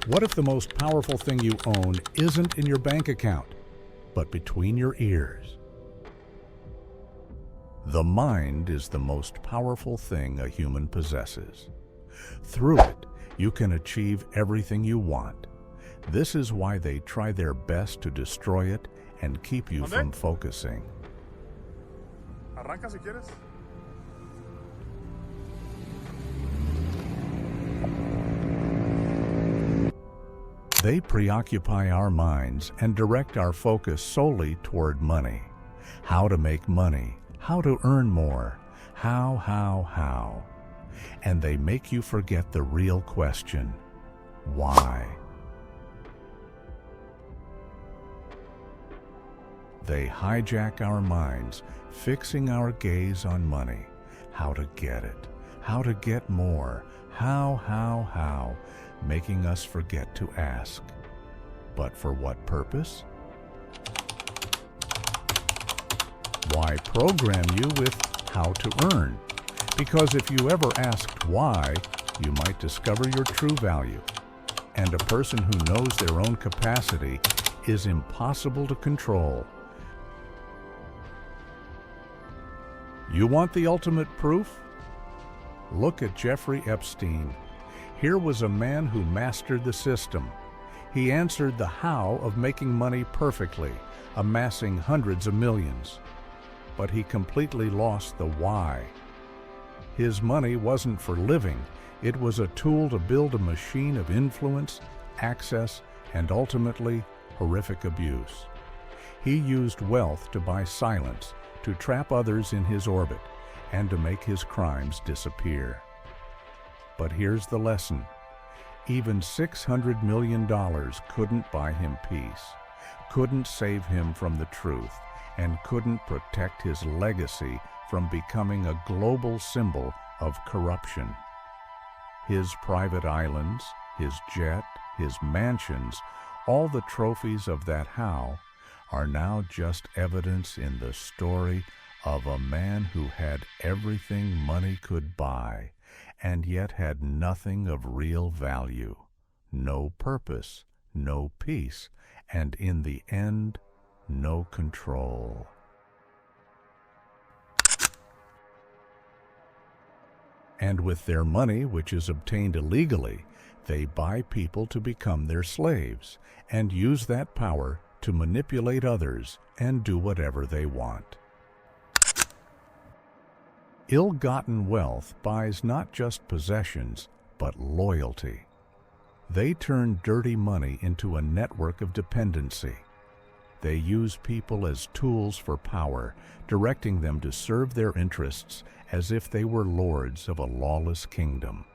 What if the most powerful thing you own isn't in your bank account, but between your ears? The mind is the most powerful thing a human possesses. Through it, you can achieve everything you want. This is why they try their best to destroy it and keep you from focusing. Arranca si quieres. They preoccupy our minds and direct our focus solely toward money. How to make money, how to earn more, how. And they make you forget the real question, why? They hijack our minds, fixing our gaze on money, how to get it, how to get more, how, making us forget to ask. But for what purpose? Why program you with how to earn? Because if you ever asked why, you might discover your true value. And a person who knows their own capacity is impossible to control. You want the ultimate proof? Look at Jeffrey Epstein. Here was a man who mastered the system. He answered the how of making money perfectly, amassing hundreds of millions. But he completely lost the why. His money wasn't for living. It was a tool to build a machine of influence, access, and ultimately horrific abuse. He used wealth to buy silence, to trap others in his orbit, and to make his crimes disappear. But here's the lesson. Even $600 million couldn't buy him peace, couldn't save him from the truth, and couldn't protect his legacy from becoming a global symbol of corruption. His private islands, his jet, his mansions, all the trophies of that how are now just evidence in the story of a man who had everything money could buy, and yet had nothing of real value, no purpose, no peace, and in the end, no control. And with their money, which is obtained illegally, they buy people to become their slaves and use that power to manipulate others and do whatever they want. Ill-gotten wealth buys not just possessions, but loyalty. They turn dirty money into a network of dependency. They use people as tools for power, directing them to serve their interests as if they were lords of a lawless kingdom.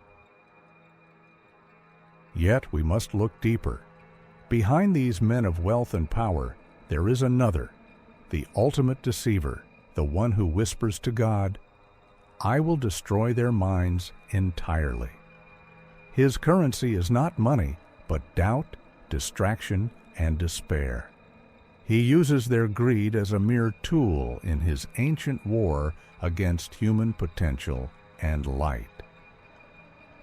Yet we must look deeper. Behind these men of wealth and power, there is another, the ultimate deceiver, the one who whispers to God, "I will destroy their minds entirely." His currency is not money, but doubt, distraction, and despair. He uses their greed as a mere tool in his ancient war against human potential and light.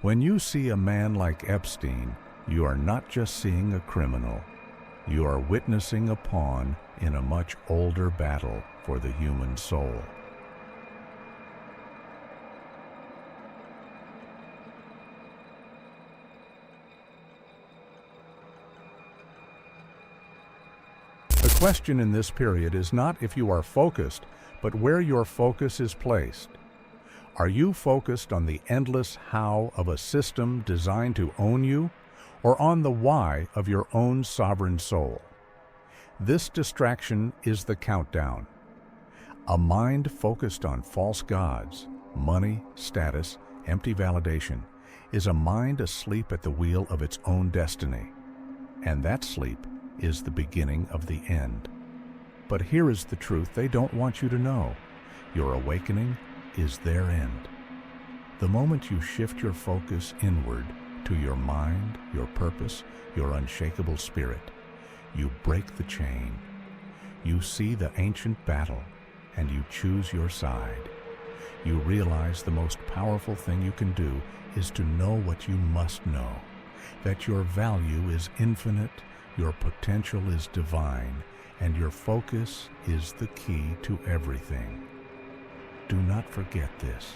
When you see a man like Epstein, you are not just seeing a criminal. You are witnessing a pawn in a much older battle for the human soul. The question in this period is not if you are focused, but where your focus is placed. Are you focused on the endless how of a system designed to own you, or on the why of your own sovereign soul? This distraction is the countdown. A mind focused on false gods, money, status, empty validation, is a mind asleep at the wheel of its own destiny. And that sleep is the beginning of the end. But here is the truth they don't want you to know. Your awakening is their end. The moment you shift your focus inward to your mind, your purpose, your unshakable spirit, you break the chain. You see the ancient battle, and you choose your side. You realize the most powerful thing you can do is to know what you must know, that your value is infinite, your potential is divine, and your focus is the key to everything. Do not forget this.